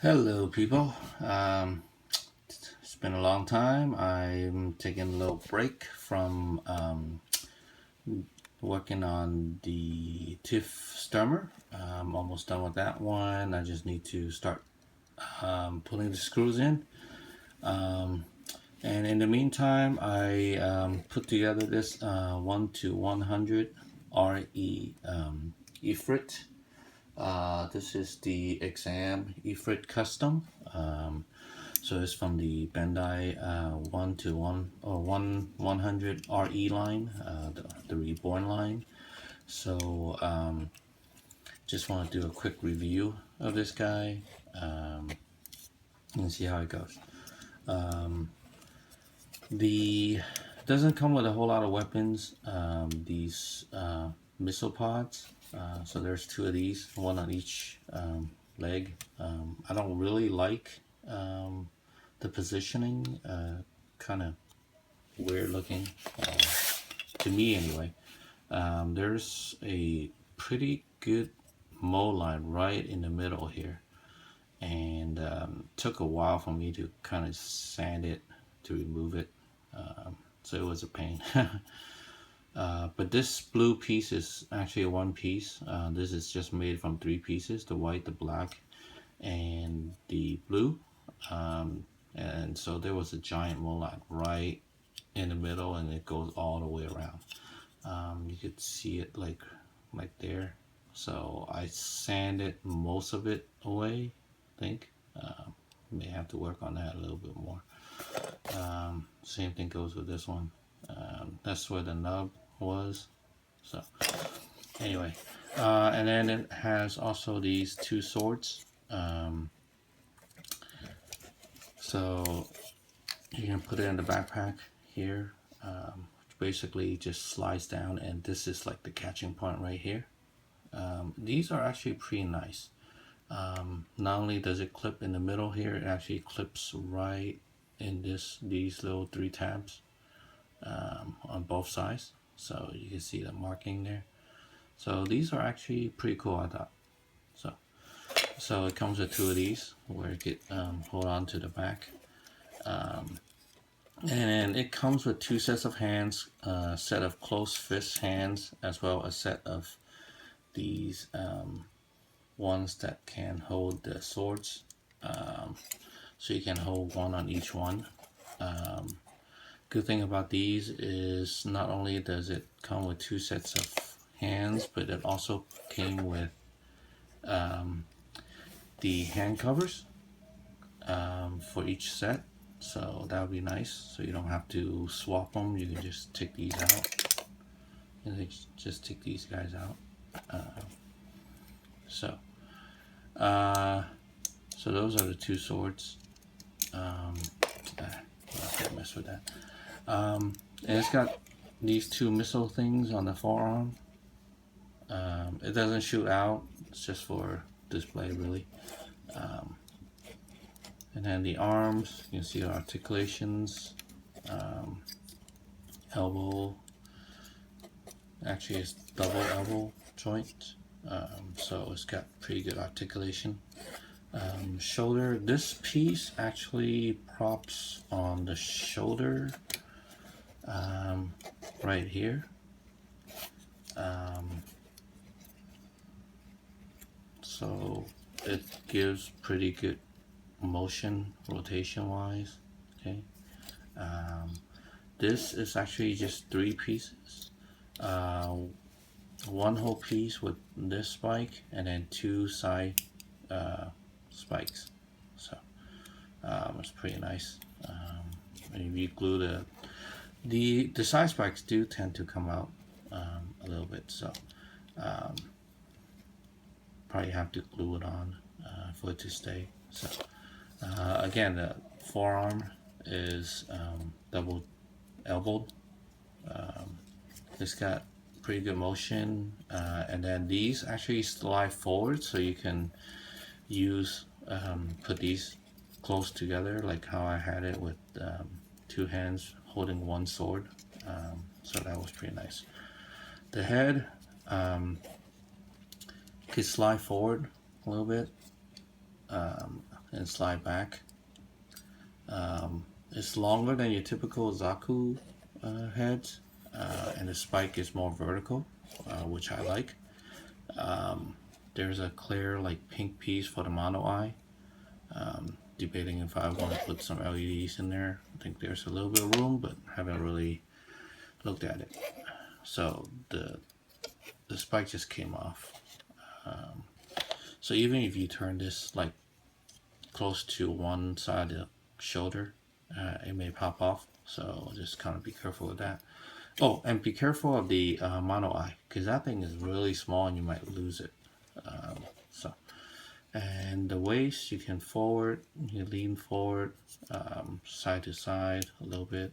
Hello, people. It's been a long time. I'm taking a little break from working on the TIFF stemmer. I'm almost done with that one. I just need to start pulling the screws in. And in the meantime, I put together this 1 to 100 RE Efreet. This is the exam Efreet custom. So it's from the Bandai 1 to 1 or 100 RE line, the Reborn line. So just want to do a quick review of this guy and see how it goes. The doesn't come with a whole lot of weapons. These missile pods. So there's two of these, one on each leg. I don't really like the positioning, kind of weird looking, to me anyway. There's a pretty good mold line right in the middle here, and took a while for me to kind of sand it to remove it, so it was a pain. But this blue piece is actually one piece. This is just made from three pieces: the white, the black, and the blue. And so there was a giant mold line right in the middle, and it goes all the way around. You could see it like there. So I sanded most of it away, I think. May have to work on that a little bit more. Same thing goes with this one. That's where the nub was. So anyway, and then it has also these two swords. So you can put it in the backpack here, which basically just slides down, and this is like the catching point right here. These are actually pretty nice. Not only does it clip in the middle here, it actually clips right in these little three tabs on both sides. So you can see the marking there. So these are actually pretty cool, I thought. So it comes with two of these where it could hold on to the back. And it comes with two sets of hands, a set of closed fist hands, as well as a set of these ones that can hold the swords. So you can hold one on each one. Good thing about these is not only does it come with two sets of hands, but it also came with the hand covers for each set. So that would be nice. So you don't have to swap them. You can just take these out. And just take these guys out. So those are the two swords. I can't mess with that. And it's got these two missile things on the forearm. It doesn't shoot out. It's just for display, really. And then the arms, you can see the articulations. Elbow, actually it's double elbow joint. So it's got pretty good articulation. Shoulder, this piece actually props on the shoulder right here. So it gives pretty good motion rotation wise. Okay. This is actually just three pieces. One whole piece with this spike, and then two side spikes. So it's pretty nice. And if you glue the side spikes do tend to come out a little bit, so probably have to glue it on for it to stay. So again, the forearm is double elbowed. It's got pretty good motion, and then these actually slide forward, so you can use put these close together like how I had it with two hands holding one sword. So that was pretty nice. The head could slide forward a little bit. and slide back. It's longer than your typical Zaku heads, and the spike is more vertical, which I like. There's a clear like pink piece for the mono eye. Debating if I want to put some LEDs in there. I think there's a little bit of room, but haven't really looked at it. So the spike just came off. So even if you turn this like close to one side of the shoulder, it may pop off. So just kind of be careful with that. Oh, and be careful of the mono eye, because that thing is really small and you might lose it. And the waist, you can you lean forward, side to side a little bit.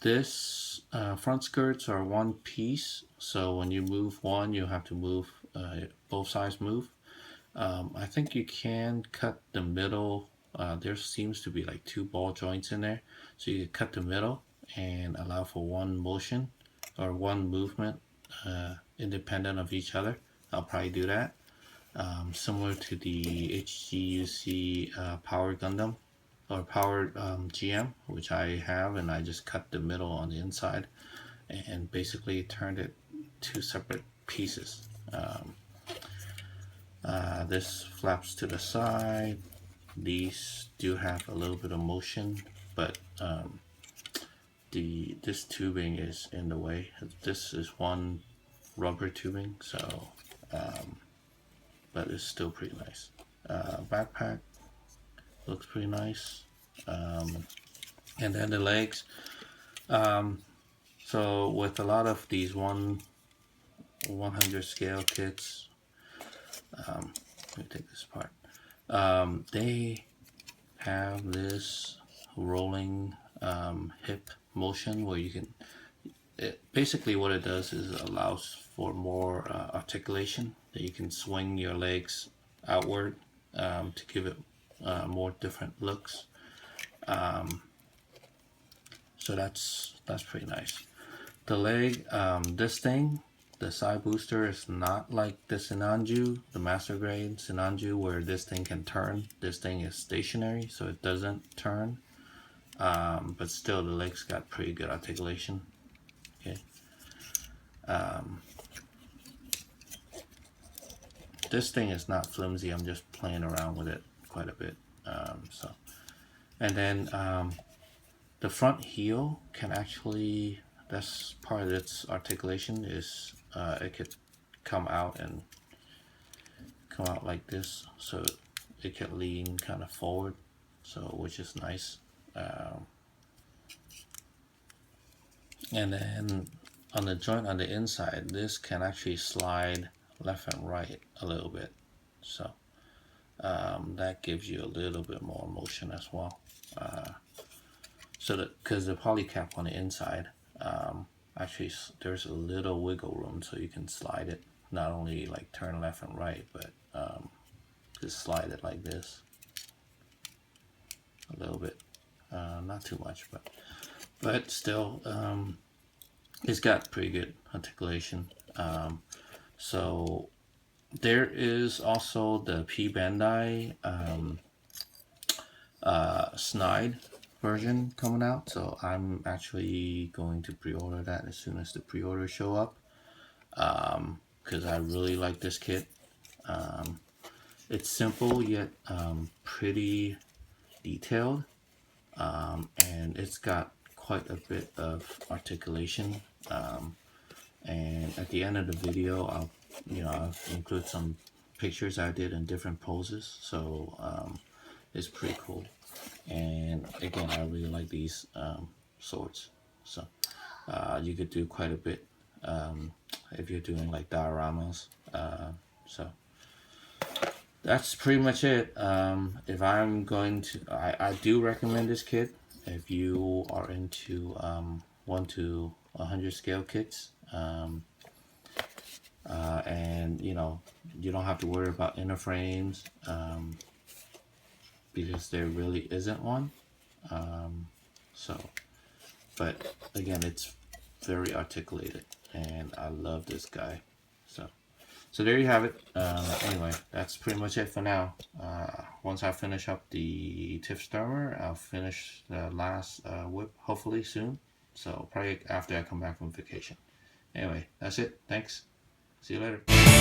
This front skirts are one piece, so when you move one, you have to move, both sides move. I think you can cut the middle. There seems to be like two ball joints in there, so you can cut the middle and allow for one motion or one movement independent of each other. I'll probably do that. Similar to the HGUC Power Gundam or Powered GM, which I have, and I just cut the middle on the inside and basically turned it two separate pieces. This flaps to the side. These do have a little bit of motion, but this tubing is in the way. This is one rubber tubing, so but it's still pretty nice. Backpack looks pretty nice. And then the legs. So with a lot of these 100 scale kits, let me take this apart. They have this rolling hip motion where you can, basically what it does is it allows for more articulation, that you can swing your legs outward to give it more different looks. So that's pretty nice. The leg, this thing, the side booster is not like the Sinanju, the master grade Sinanju, where this thing can turn. This thing is stationary, so it doesn't turn. But still, the legs got pretty good articulation. Okay. This thing is not flimsy. I'm just playing around with it quite a bit. And then the front heel can actually, that's part of its articulation, is it could come out like this, so it can lean kind of forward, so which is nice. And then on the joint on the inside, this can actually slide left and right a little bit, so that gives you a little bit more motion as well. So that, because the polycap on the inside, actually there's a little wiggle room, so you can slide it, not only like turn left and right, but just slide it like this a little bit, not too much, but still it's got pretty good articulation. So there is also the P Bandai snide version coming out, so I'm actually going to pre-order that as soon as the pre-orders show up, because I really like this kit. It's simple yet pretty detailed, and it's got quite a bit of articulation, and at the end of the video I'll include some pictures I did in different poses, so it's pretty cool. And again, I really like these swords, so you could do quite a bit if you're doing like dioramas. So that's pretty much it. If I'm going to, I do recommend this kit if you are into 1 to 100 scale kits, and you don't have to worry about inner frames, because there really isn't one. But again, it's very articulated, and I love this guy. So So there you have it. Anyway, that's pretty much it for now. Once I finish up the tip stomach, I'll finish the last whip hopefully soon. So probably after I come back from vacation. Anyway, that's it. Thanks. See you later.